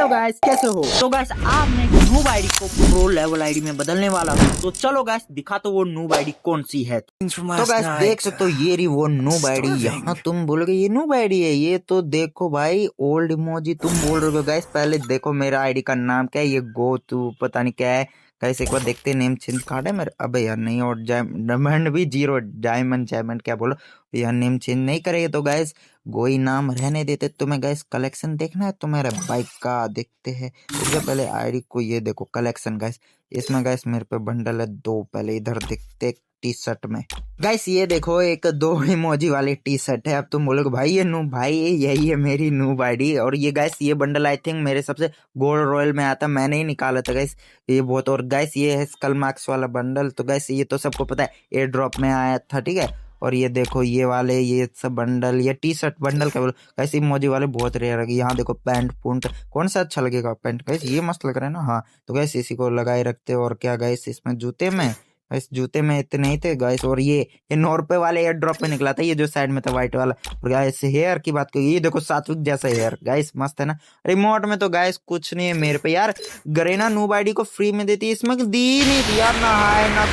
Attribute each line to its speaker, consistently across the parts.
Speaker 1: Hello guys, कैसे हो? तो गाइस आज मैं नूब आईडी को प्रो लेवल आईडी में बदलने वाला हूँ। तो चलो गाइस दिखा तो वो नूब आईडी कौन सी है। तो गाइस देख सकते हो ये रही वो नूब आईडी। यहाँ तुम बोलोगे ये नूब आईडी है, ये तो देखो भाई ओल्ड इमोजी तुम बोल रहे हो। गाइस पहले देखो मेरा आईडी का नाम क्या है, ये गो तू पता नहीं क्या है। गाइस एक बार देखते हैं, नेम चेंज कार्ड है मेरे। अबे यार नहीं, और डायमंड भी 0, डायमंड क्या बोलो यार, नेम चेंज नहीं करेगा तो गाइस गोई नाम रहने देते। तुम्हें गाइस कलेक्शन देखना है तो मेरे बाइक का देखते हैं। इससे पहले आईडी को ये देखो कलेक्शन गाइस, इसमें गाइस मेरे पे बंडल है 2। पहले इधर देखते टी शर्ट में गाइस, ये देखो एक 2 इमोजी वाली टी शर्ट है। अब तुम बोलोगे भाई ये नूब, भाई यही है मेरी नूब आईडी। और ये गाइस ये बंडल आई थिंक मेरे सबसे गोल्ड रॉयल में आता, मैंने ही निकाला था गाइस ये बहुत। और गाइस ये है स्कल मार्क्स वाला बंडल। तो गाइस ये तो सबको पता है एयर ड्रॉप में आया था, ठीक है। और ये देखो ये वाले ये सब बंडल, ये टी शर्ट बंडल क्या बोलो गाइस, इमोजी वाले बहुत रेयर है। यहाँ देखो पैंट पुंट कौन सा अच्छा लगेगा, पैंट गाइस ये मस्त लग रहा है ना। हाँ तो गाइस इसी को लगाए रखते। और क्या गाइस इसमें जूते में, इस जूते में इतने ही थे गाइस। और ये 9 रुपए वाले एयर ड्रॉप में निकला था, ये जो साइड में था व्हाइट वाला। और गाइस हेयर की बात करिए, ये देखो सात्विक जैसा हेयर गाइस, मस्त है ना। रिमोट में तो गाइस कुछ नहीं है मेरे पे यार। गरेना नूब आईडी को फ्री में देती है, इसमें दी नहीं थी यार, ना हाय ना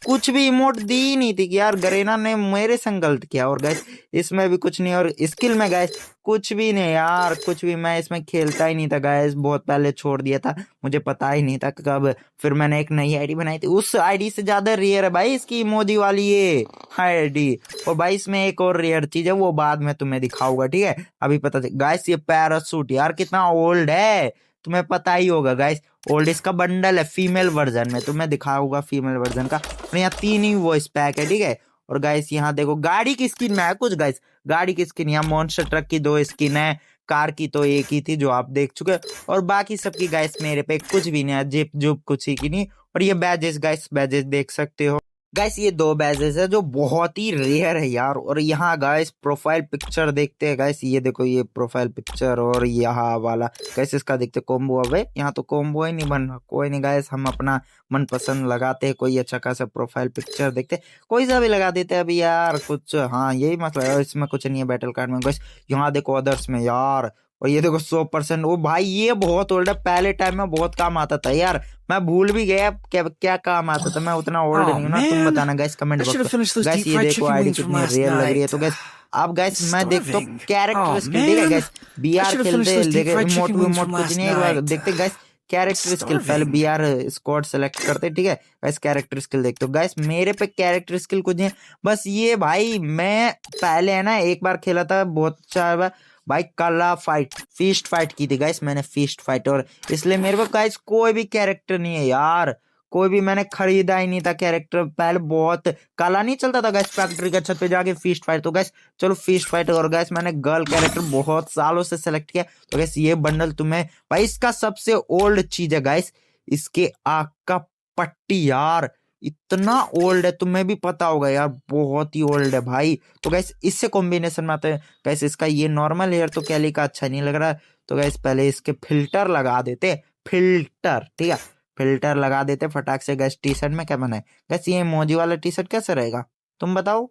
Speaker 1: कुछ भी इमोट दी नहीं थी कि यार गरेना ने मेरे संग गलत किया। और गाइस इसमें भी कुछ नहीं, और स्किल में गाइस कुछ भी नहीं यार, कुछ भी। मैं इसमें खेलता ही नहीं था गाइस, बहुत पहले छोड़ दिया था, मुझे पता ही नहीं था कब। फिर मैंने एक नई आईडी बनाई थी, उस आईडी से ज्यादा रेयर है भाई इसकी इमोजी वाली ये आईडी। और भाई इसमें एक और रेयर चीज है, वो बाद में तुम्हें दिखाऊंगा, ठीक है। अभी पता गाइस ये पैरासूट यार कितना ओल्ड है, तुम्हें पता ही होगा गाइस। ओल्ड इसका बंडल है फीमेल वर्जन में, तुम्हें दिखाऊंगा फीमेल वर्जन का। और यहाँ 3 ही वॉइस पैक है, ठीक है। और गाइस यहाँ देखो गाड़ी की स्किन में है कुछ गाइस, गाड़ी की स्किन यहाँ मॉन्स्टर ट्रक की 2 स्किन है, कार की तो एक ही थी जो आप देख चुके। और बाकी सबकी गाइस मेरे पे कुछ भी नहीं है, जिप जुप कुछ ही की नहीं। और ये बैजेस गाइस, बैजेस देख सकते हो गाइस, ये 2 बैजेस है जो बहुत ही रेयर है यार। और यहाँ गाइस प्रोफाइल पिक्चर देखते हैं गाइस, ये देखो ये प्रोफाइल पिक्चर। और यहाँ वाला गाइस इसका देखते कॉम्बो। अब यहाँ तो कॉम्बो ही नहीं बन रहा, कोई नहीं गाइस, हम अपना मनपसंद लगाते हैं। कोई अच्छा खासा प्रोफाइल पिक्चर देखते, कोई सा भी लगा देते अभी यार कुछ। हाँ यही मसला है, इसमें कुछ नहीं है बैटल कार्ड में गाइस। यहाँ देखो अदर्स में यार, और ये देखो 100%। ओ भाई ये बहुत ओल्ड है, पहले टाइम में बहुत काम आता था यार, मैं भूल भी गया क्या काम आता था। मैं उतना ओल्ड नहीं हूं ना, तुम बताना गाइस कमेंट बॉक्स में। गाइस ये देखो आईडी कितनी रेयर लग रही है। तो गाइस अब गाइस मैं देखता हूँ कैरेक्टर स्किल, ठीक है गाइस। बीआर खेलते इमोट कुछ नहीं है, देखते गाइस कैरेक्टर स्किल। पहले बीआर स्क्वाड सेलेक्ट करते, ठीक है गाइस। कैरेक्टर स्किल देखते हो गाइस, मेरे पे कैरेक्टर स्किल कुछ नहीं है बस ये भाई। मैं पहले है ना एक बार खेला था बहुत अच्छा बार भाई, काला फाइट फीस्ट फाइट की थी गाइस मैंने, फीस्ट फाइट। और इसलिए मेरे पास गाइस कोई भी कैरेक्टर नहीं है यार, कोई भी मैंने खरीदा ही नहीं था कैरेक्टर। पहले बहुत काला नहीं चलता था गाइस फैक्ट्री के छत पे जाके फीस्ट फाइट। तो गाइस चलो फीस्ट फाइट। और गाइस मैंने गर्ल कैरेक्टर बहुत सालों से सेलेक्ट किया। तो गाइस ये बंडल तुम्हें भाई, इसका सबसे ओल्ड चीज है गाइस, इसके आँख का पट्टी यार, इतना ओल्ड है, तुम्हें भी पता होगा यार, बहुत ही ओल्ड है भाई। तो गैस इससे कॉम्बिनेशन में आते हैं गैस। इसका ये नॉर्मल हेयर तो कैली का अच्छा नहीं लग रहा है, तो गैस पहले इसके फिल्टर लगा देते, फिल्टर, ठीक है फिल्टर लगा देते फटाक से गैस। टी शर्ट में क्या बनाए गैस, ये इमोजी वाला टी शर्ट कैसे रहेगा तुम बताओ।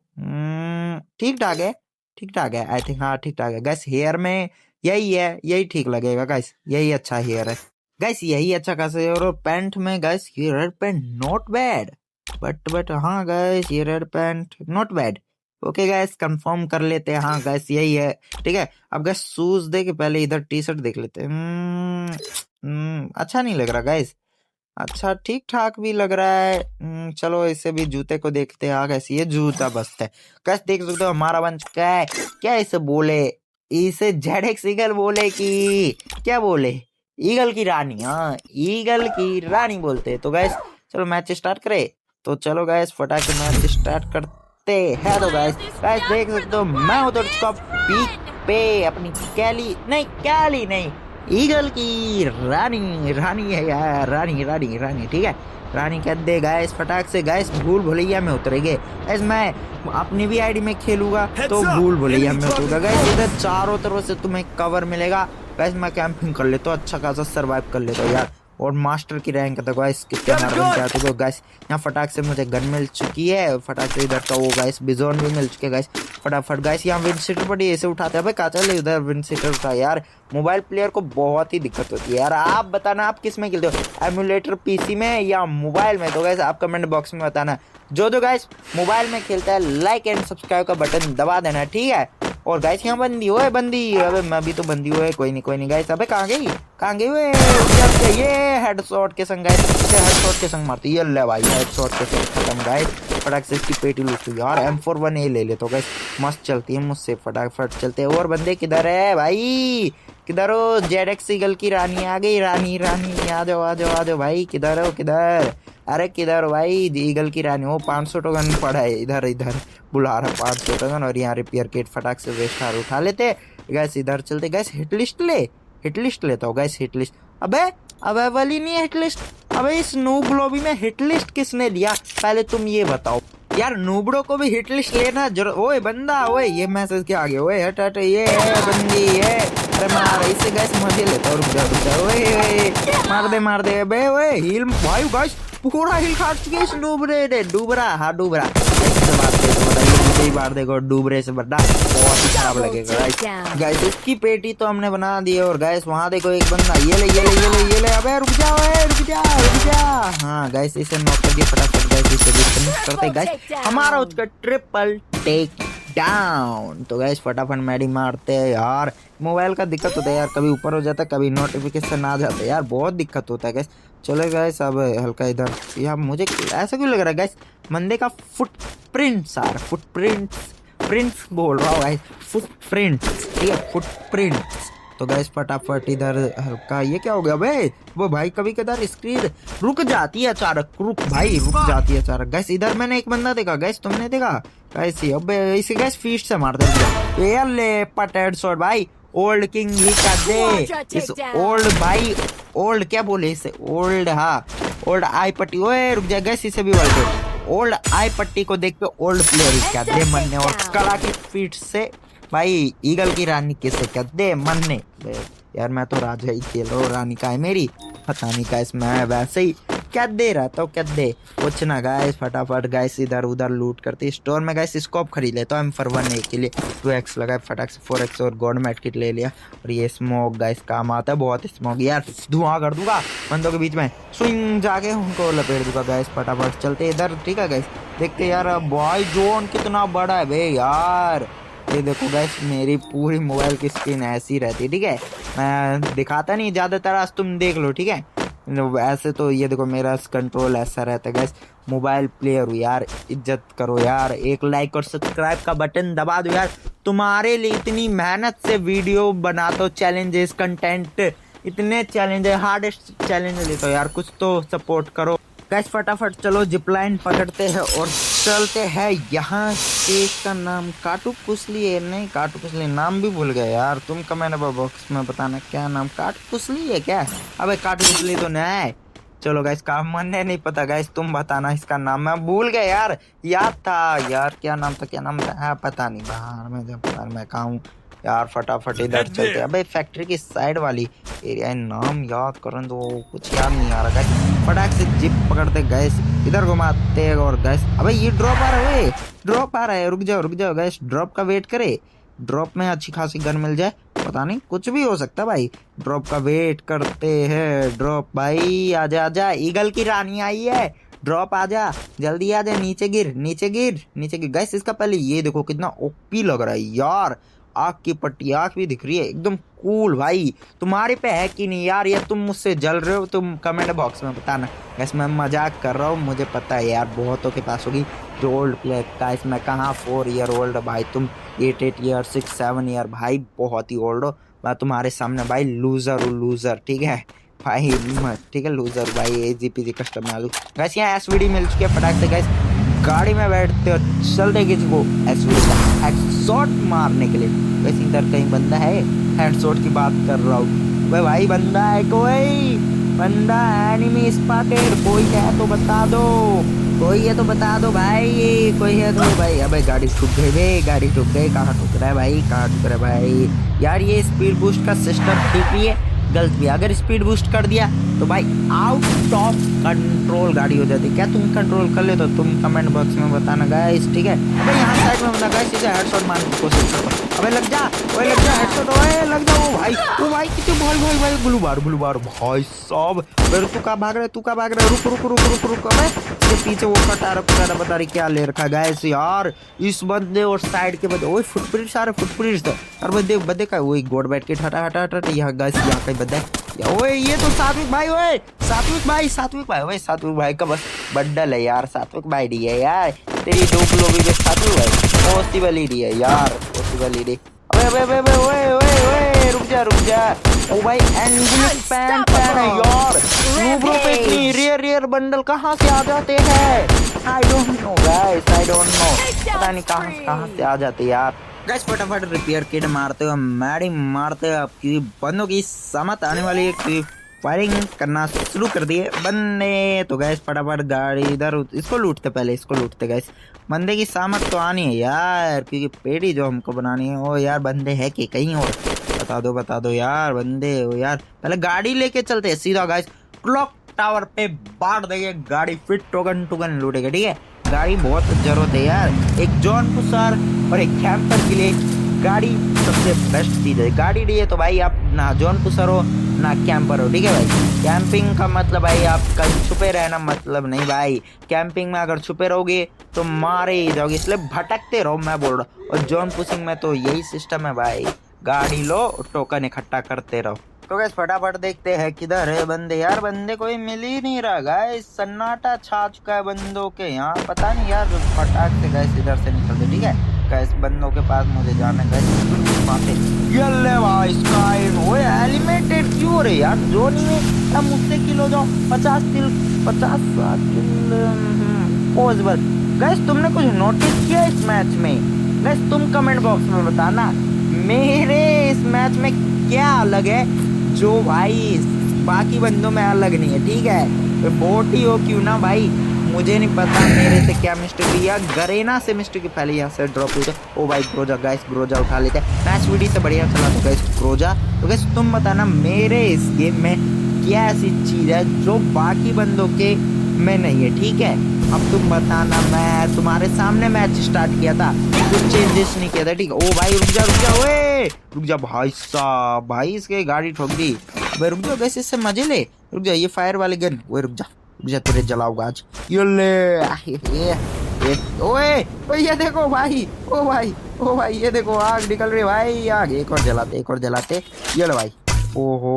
Speaker 1: ठीक ठाक है, ठीक ठाक है आई थिंक, हाँ ठीक ठाक है गैस। हेयर में यही है, यही ठीक लगेगा गैस, यही अच्छा हेयर है गाइस, यही अच्छा खासा है। और पैंट में गाइस ये red pant not bad, but हाँ गाइस ये red pant not bad. Okay guys confirm कर लेते हैं, हाँ गाइस यही है, ठीक है। अब गाइस शूज देख पहले इधर टी शर्ट देख लेते हैं। अच्छा नहीं लग रहा गाइस, अच्छा ठीक ठाक भी लग रहा है। चलो इसे भी जूते को देखते हैं। हाँ गाइस ये जूता बस्त है गाइस, देख सकते हो हमारा बन चुका है। क्या इसे बोले, इसे जेडेक्स ईगल बोले कि क्या बोले, ईगल की रानी, हाँ ईगल की रानी बोलते हैं। तो गैस चलो मैच स्टार्ट करे, तो चलो गैस फटाक से मैच स्टार्ट करते हैं। तो गैस देख सकते हो मैं उधर पीक पे अपनी कैली नहीं ईगल की रानी, रानी है यार, रानी ठीक है, रानी कह दे गैस फटाक से गैस। भूल भुलैया में उतरेंगे गैस, मैं अपनी भी आईडी में खेलूंगा तो भूल भुलैया में उतरूंगा गैस। इधर चारों तरफ से तुम्हें कवर मिलेगा गैस, मैं कैंपिंग कर लेता हूँ, अच्छा खासा सर्वाइव कर लेता हूँ यार। और मास्टर की रैंक है। गाइस कितने मार बन जाते हो गाइस। यहाँ फटाक से मुझे गन मिल चुकी है, फटाक से इधर का वो गाइस बिजोन भी मिल चुके गाइस। फटाफट गाइस यहाँ विंडशीटर पड़ी, ऐसे उठाते हैं भाई। कहाँ चले उधर विंडशीटर उठा यार। मोबाइल प्लेयर को बहुत ही दिक्कत होती है यार। आप बताना आप किस में खेलते हो, एमुलेटर पीसी में या मोबाइल में? तो गाइस आप कमेंट बॉक्स में बताना। जो गाइस मोबाइल में खेलता है लाइक एंड सब्सक्राइब का बटन दबा देना, ठीक है। और गाइस यहाँ बंदी हुए बंदी, अबे मैं भी तो बंदी हुए। कोई नहीं गाइस। अबे कहाँ गई हुए? ये हेडशॉट के संग गाइस, हेडशॉट के संग मारती। ये ले भाई हेडशॉट के संग खत्म गाइस। फटाक से इसकी पेटी लूट यार। M41A ले ले तो गाइस मस्त चलती है मुझसे। फटाफट चलते हैं। और बंदे किधर है भाई? किधर हो? ZX ईगल की रानी आ गई। रानी आ जाओ भाई। किधर हो? किधर? अरे किधर हो भाई? ईगल की रानी। वो 500 टोकन पड़ा है इधर बुला रहा 500 टोकन। और यहाँ रिपेयर किट फटाक से वेस्ट हार उठा लेते गैस। इधर चलते गैस। हिट लिस्ट लेता हूँ गैस। हिट लिस्ट अबे वाली नहीं है हिट लिस्ट। अबे इस नूब लॉबी में हिट लिस्ट किसने दिया पहले तुम ये बताओ यार। नूबड़ो को भी हिट लिस्ट लेना जरूर। ओए बंदा, ओए ये मैसेज क्या आ गया? ओए हट ये है बंदी है। अरे मार इसे गैस मजे लेता। रुक जा। ओए मार दे बे। ओए हील भाई गाइस पूरा हील खा चुके इस डूबरे ने। डूबरा मार देगा डूबरे से बड़ा बहुत ही खराब लगेगा गाइस। इसकी पेटी तो हमने बना दी है। और गाइस वहां देखो एक बंदा। ये ले। अबे रुक जा। हाँ गाइस इसे नॉक कर दिया फटाफट गाइस। इसे डिस्कनेक्ट करते गाइस। हमारा उसका ट्रिपल टेक डाउन। तो गाइस फटाफट मैडी मारते हैं यार। मोबाइल का दिक्कत होता है यार, कभी ऊपर हो जाता है, कभी नोटिफिकेशन आ जाता है यार, बहुत दिक्कत होता है गाइस। चलो गाइस अब हल्का इधर यार। मुझे ऐसा क्यों लग रहा है गाइस बंदे का फुटप्रिंट्स आ रहा। फुटप्रिंट्स बोल रहा हूँ गाइस। फुटप्रिंट्स, ठीक है फुटप्रिंट्स। तो गाइस फटाफट इधर हल्का। ये क्या हो गया भाई? वो भाई कभी कदार स्क्रीन रुक जाती है अचानक। रुक जाती है अचानक गाइस। इधर मैंने एक बंदा देखा गाइस, तुमने देखा गाइस? अबे इसे गाइस फीस्ट से मारते हैं यार। ले पट हेडशॉट भाई। ओल्ड किंग ही कर दे इस ओल्ड भाई। ओल्ड क्या बोले इसे? ओल्ड, हाँ ओल्ड आई पट्टी। ओए रुक जा गाइस, इसे भी बोलते ओल्ड आई पट्टी को देख के ओल्ड प्लेयर ही क्या दे मरने। और कड़ा की फीट से भाई ईगल की रानी किसे क्या दे मरने। यार मैं तो राजा ही खेल रहा हूँ, रानी का है मेरी पता नहीं गाइस। मैं वैसे ही क्या दे रहा था क्या दे कुछ ना गाइस। फटाफट गाइस इधर उधर लूट करते। स्टोर में गाइस स्कोप खरीद लेता हूँ M41A के लिए। 2x लगाए फटाक से 4x और गॉड मेड किट ले लिया। और ये स्मोक गाइस काम आता है बहुत। स्मोक यार धुआं कर दूंगा बंदों के बीच में। स्विंग जाके उनको लपेट दूंगा गाइस। फटाफट चलते इधर, ठीक है गाइस। देखते यार बॉय जोन कितना बड़ा है भाई यार। ये देखो गाइस मेरी पूरी मोबाइल की स्क्रीन ऐसी रहती है, ठीक है। मैं दिखाता नहीं ज्यादातर, आज तुम देख लो, ठीक है। ऐसे तो ये देखो मेरा कंट्रोल ऐसा रहता है गाइस। मोबाइल प्लेयर हो यार, इज्जत करो यार। एक लाइक और सब्सक्राइब का बटन दबा दो यार। तुम्हारे लिए इतनी मेहनत से वीडियो बनाता हूँ, चैलेंजेस कंटेंट इतने चैलेंज है, हार्डेस्ट चैलेंज लेता हूँ यार। कुछ तो सपोर्ट करो गाइस। फटाफट चलो जिपलाइन पकड़ते हैं और चलते हैं यहाँ के। इसका नाम काटू पुसली है, नहीं काटू पुसली नाम भी भूल गए यार। तुम कमेंट बॉक्स में बताना क्या नाम। काटू पुसली है क्या? अबे काटू पुसली तो नहीं है। चलो गाइस का मन नहीं पता गाइस, तुम बताना इसका नाम। मैं भूल गया यार, याद था यार क्या नाम था हाँ पता नहीं। बाहर मैं कहाँ हूँ यार। फटाफट इधर चलते। अबे फैक्ट्री की साइड वाली एरिया नाम याद करो तो कुछ याद नहीं आ रहा गाइस। फटाक से जिप पकड़ते गैस, इधर घुमाते और गैस। अबे ये ड्रॉप आ रहा है, ड्रॉप आ रहा है। रुक जाओ गैस, ड्रॉप का वेट करे। ड्रॉप में अच्छी खासी गन मिल जाए, पता नहीं कुछ भी हो सकता है भाई। ड्रॉप का वेट करते हैं। ड्रॉप भाई आजा ईगल की रानी आई है। ड्रॉप आजा जल्दी आजा। नीचे गिर गैस। इसका पहले ये देखो कितना ओपी लग रहा है यार। आँख की पट्टी, आँख भी दिख रही है एकदम कूल भाई। तुम्हारे पे है कि नहीं यार? ये तुम मुझसे जल रहे हो? तुम कमेंट बॉक्स में बताना। वैसे मैं मजाक कर रहा हूँ, मुझे पता है यार बहुतों के पास होगी जो ओल्ड प्लेयर का। इसमें कहाँ 4 ईयर ओल्ड भाई, तुम 8 ईयर 6 7 ईयर भाई, बहुत ही ओल्ड हो। मैं तुम्हारे सामने भाई लूजर, ठीक है भाई, ठीक है लूजर भाई। AGPG कस्टम में आलू गैस। यहाँ SVD मिल चुकी है। फटाक से गैस गाड़ी में बैठते और चलते किसी को SVD का हेडशॉट मारने के लिए। वैसे इधर कहीं बंदा है, हेडशॉट की बात कर रहा हूँ भाई। बंदा है, कोई बंदा एनिमी स्पॉटेड। कोई है तो बता दो, कोई है तो बता दो भाई, कोई है तो भाई। अबे गाड़ी ठुक गई, कहाँ ठुक रहा है भाई, यार ये स्पीड बूस्ट का सिस्टम ठीक भी है गलत भी। अगर स्पीड बूस्ट कर दिया तो भाई आउट ऑफ कंट्रोल गाड़ी हो जाती है। क्या तुम कंट्रोल कर ले तो तुम कमेंट बॉक्स में बताना गाइस, ठीक है। अबे यहाँ साइड में बता गाइस, इसे हेडशॉट मारने की कोशिश करो। अबे लग जा, ओए लग जा, हेडशॉट, ओए लग जा। ओ भाई कितने भाई गुलू बार भाई साहब। फिर तू कहाँ भाग रहा है, तू कहाँ भाग रहा है? रुक। अबे इसके पीछे वो कटारा बता रही क्या ले रखा गाइस यार इस बंदे और साइड के बंदे। ओए फुटप्रिंट्स आ रहे, फुटप्रिंट्स और बंदे का वही गोड बैठ के हटा यहाँ गाइस, यहाँ का बंदा है। ओए ये तो सात्विक भाई, ओए सात्विक भाई, ओए सात्विक भाई का बस बंडल है यार। सात्विक भाई डी है यार, तेरी दो लोबी में सात्विक भाई पॉसिबल ही डी है यार, पॉसिबल ही डी। अबे ओए रुक जा। ओ भाई एंगुलर पैन है यार। ब्रो पे इतनी रेयर बंडल कहाँ से आ जाते हैं? I don't know guys, I don't know, पता नहीं कहाँ से आ जाते यार। गाइस फटाफट रिपेयर किट मारते हो, मैडी मारते हो, आपकी बंदों की समझ आने वाली है। फायरिंग करना शुरू कर दिए बंदे। तो गैस फटाफट गाड़ी इधर, इसको लूटते गैस। बंदे की सामत तो आनी है यार, क्योंकि पेटी जो हमको बनानी है। ओ यार बंदे है कि कहीं और? बता दो यार बंदे हो यार। पहले गाड़ी लेके चलते हैं सीधा गाइस, क्लॉक टावर पे बांट देंगे गाड़ी, फिर टोकन लूटेगा, ठीक है। गाड़ी बहुत जरूरत है यार, एक जॉन पुशर और एक कैंपर के लिए गाड़ी सबसे बेस्ट चीज है। गाड़ी ली है तो भाई आप ना जॉन पुशर हो ना कैंपर हो, ठीक है भाई। कैंपिंग का मतलब भाई आप कहीं छुपे रहना मतलब नहीं भाई। कैंपिंग में अगर छुपे रहोगे तो मारे ही जाओगे, इसलिए भटकते रहो मैं बोल रहा हूँ। और जॉन पुशिंग में तो यही सिस्टम है भाई, गाड़ी लो टोकन इकट्ठा करते रहो। तो गैस फटाफट देखते हैं किधर है बंदे यार। बंदे कोई मिल ही नहीं रहा गाइस, सन्नाटा छा चुका है बंदों के यहाँ, पता नहीं यार। फटाक से गैस इधर से निकलते, ठीक है। गैस बंदों के पास मुझे जाना है गैस। ये भाई स्काई ओए एलिमेंटेड क्यों हो रहे यार जोनी में? अब मुझसे किल हो जाओ, 50 किल पॉसिबल। गैस तुमने कुछ नोटिस किया इस मैच में? गैस तुम कमेंट बॉक्स में बताना मेरे इस मैच में क्या अलग है जो भाई बाकी बंदों में अलग नहीं है, ठीक है। बोट ही हो क्यों ना भाई, मुझे नहीं पता मेरे से क्या मिस्टेक हुई या गरेना से मिस्टेक की। पहले यहाँ से ड्रॉप हुई थे। ओ भाई ग्रोजा उठा लेते हैं। मैच वीडियो से बढ़िया चला तो गैस ग्रोजा। तो गैस तुम बताना मेरे इस गेम में क्या ऐसी चीज है जो बाकी बंदों के में नहीं है, ठीक है। अब तुम बताना, मैं तुम्हारे सामने मैच स्टार्ट किया था, कुछ चेंजेस नहीं किया था, ठीक है। ओ भाई रुक जा भाई साहब, भाई इसके गाड़ी ठोक दी। अबे रुक जा गैस, इससे मजे ले। रुक जा, ये फायर वाले गन, वो रुक जा तेरे जलाऊंगा आज। ये ओए ये देखो भाई, ओ भाई ये देखो आग निकल रही भाई, आग एक और जलाते। ये लो भाई, ओहो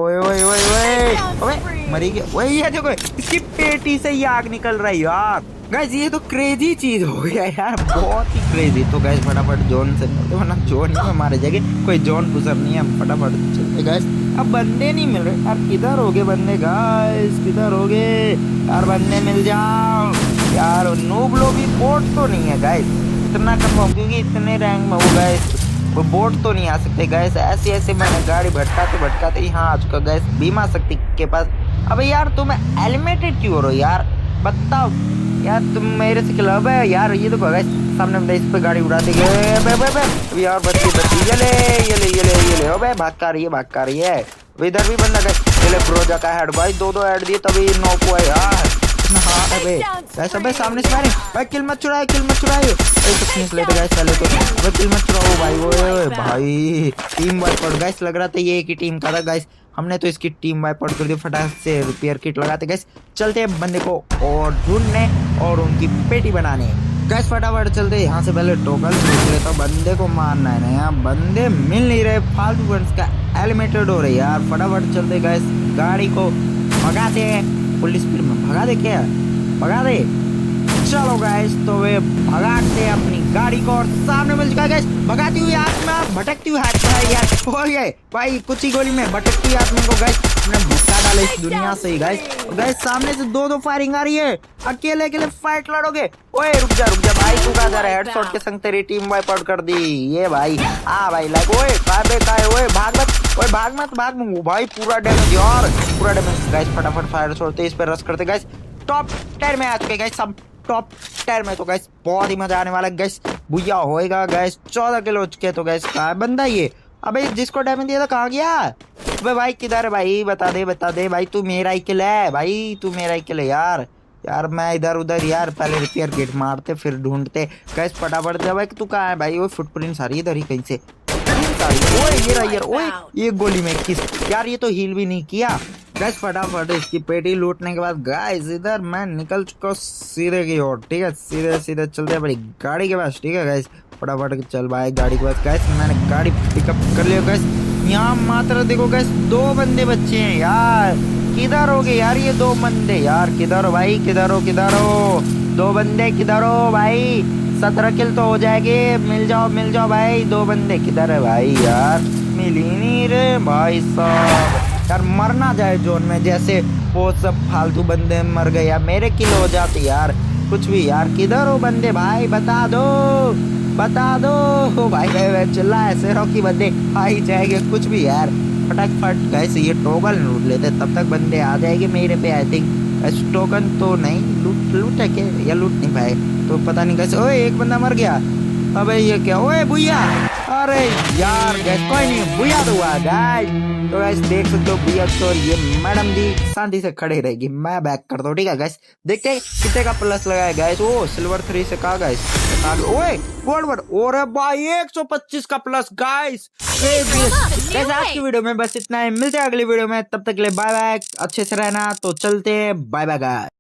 Speaker 1: ओए मरी गया। वही ये देखो इसकी पेटी से ही आग निकल रहा है यार। गाइस ये तो क्रेजी चीज हो गया यार, बहुत ही क्रेजी। तो गाइस फटाफट जोन से वरना जोन ही में मारे जाएंगे, कोई जोन पुशर नहीं है। हम फटाफट चलते गाइस, अब बंदे नहीं मिल रहे यार। किधर हो गए बंदे गाइस, किधर हो गए यार? बंदे मिल जाओ यार। नूब लोग भी बोट तो नहीं है गाइस, इतना कंफर्म, क्योंकि इतने रैंक में हो गाइस वो बोट तो नहीं आ सकते गैस। ऐसे मैंने गाड़ी भटकाते यहाँ आ चुका गैस बीमा शक्ति के पास। अबे यार तुम एलिमेटेड क्यों हो रहे हो यार, बताओ यार। तुम मेरे से खिलाफ है यार। ये देखो गैस सामने इस पे गाड़ी उड़ाते गए यार। बच्ची ये ले अबे भाग का रही है। इधर भी बंदा गैस ब्रोजा का हेड भाई, दो हेड दिए तभी नॉक हुआ यार। हाँ अबे सामने से मारे भाई, किल मत चुराए लेते गाइस पहले तो। अबे किल मत चुराओ भाई, ओए भाई टीम वाइप आउट गाइस। लग रहा था ये एक ही टीम का था गाइस, हमने तो इसकी टीम वाइप आउट कर दी। फटाक से रिपेयर किट लगाते गाइस, चलते हैं बंदे को और ढूंढने और उनकी पेटी बनाने गाइस। फटाफट चलते यहाँ से, पहले टोकन देख लेता, बंदे को मारना है ना यार। बंदे मिल नहीं रहे, फालतू गन्स का एलिमेटेड हो रहे यार। फटाफट चलते गाइस, गाड़ी को भगाते हैं फुल स्पीड में। भगा दे चलो गाइस। तो वे भगाते हैं अपनी गाड़ी को और सामने मिल चुका है गाइस। भगाती हुई आत्मा, भटकती हुई आत्मा यार, हो गए भाई कुछ ही गोली में भटकती हुई आत्मा को गाइस हमने भटका डाला इस दुनिया से ही गाइस। गाइस सामने से दो फायरिंग आ रही है, अकेले फाइट लड़ोगे? ओए रुक जा भाई, तू कहाँ जा रहा है? हेडशॉट के संग तेरी टीम वाइप आउट कर दी ये भाई। भाई लाइक ओए भाग मत भाई, पूरा डैमेज गाइस। फटाफट फायर छोड़ते, इस पर रश करते गाइस। टॉप 10 में आ चुके गाइस, सब टॉप 10 में। तो गाइस बहुत ही मजा आने वाला है गाइस, भुया होएगा गाइस। 14 किलो हो चुके तो गाइस कहाँ बंदा ये? अबे जिसको डैमेज दिया था कहाँ गया? अबे भाई किधर है भाई? बता दे भाई, तू मेरा ही किल है भाई, तू मेरा ही किल है यार। यार मैं इधर उधर यार, पहले रिपेयर किट मारते फिर ढूंढते। गैस फटाफट से भाई, तू कहाँ है भाई? वो फुटप्रिंट आ रही है इधर ही कहीं से। ओए ये रहा यार, ओए एक गोली में 21 यार, ये तो हील भी नहीं किया। गैस फटाफट इसकी पेटी लूटने के बाद गाइस इधर मैं निकल चुका हूँ सीधे की ओर। ठीक है, सीधे सीधे चलते हैं बड़ी गाड़ी के पास। ठीक है गैस, फटाफट चल भाई गाड़ी के पास। गैस मैंने गाड़ी पिकअप कर लिया गैस। यहाँ मात्र देखो गैस 2 बंदे बच्चे हैं यार। किधर हो गए यार ये 2 बंदे? यार किधर हो भाई, किधर हो 2 बंदे किधर हो भाई? 17 किल तो हो जाएगी। मिल जाओ भाई, 2 बंदे किधर है भाई? यार मिली नहीं रे भाई साहब। यार मरना जाए जोन में, जैसे वो सब फालतू बंदे मर गए यार, मेरे किल हो जाते यार। कुछ भी यार, किधर हो बंदे भाई? बता दो भाई चिल्ला ऐसे रहो कि बंदे आ ही जाएंगे। कुछ भी यार, फटाफट कैसे ये टोकन लूट लेते, तब तक बंदे आ जाएंगे मेरे पे। आई थिंक टोकन तो नहीं लूट है क्या, या लूट नहीं पाए तो पता नहीं कैसे। ओए एक बंदा मर गया। अबे ये क्या? ओए भैया, अरे यार गैस कोई नहीं, भैया तो हुआ गाइस। तो गैस देख सकते हो भैया तो ये मैडम जी शांति से खड़े रहेगी। मैं बैक करता हूँ। ठीक है गैस, देखते हैं कितने का प्लस लगाया गैस। ओ सिल्वर 3 से कहा गैस। ओए गोल्ड, और भाई 125 का प्लस गाइस। गैस आज की वीडियो में बस इतना ही, मिलते हैं अगली वीडियो में, तब तक के लिए बाय बाय, अच्छे से रहना। तो चलते हैं, बाय बाय गाइस।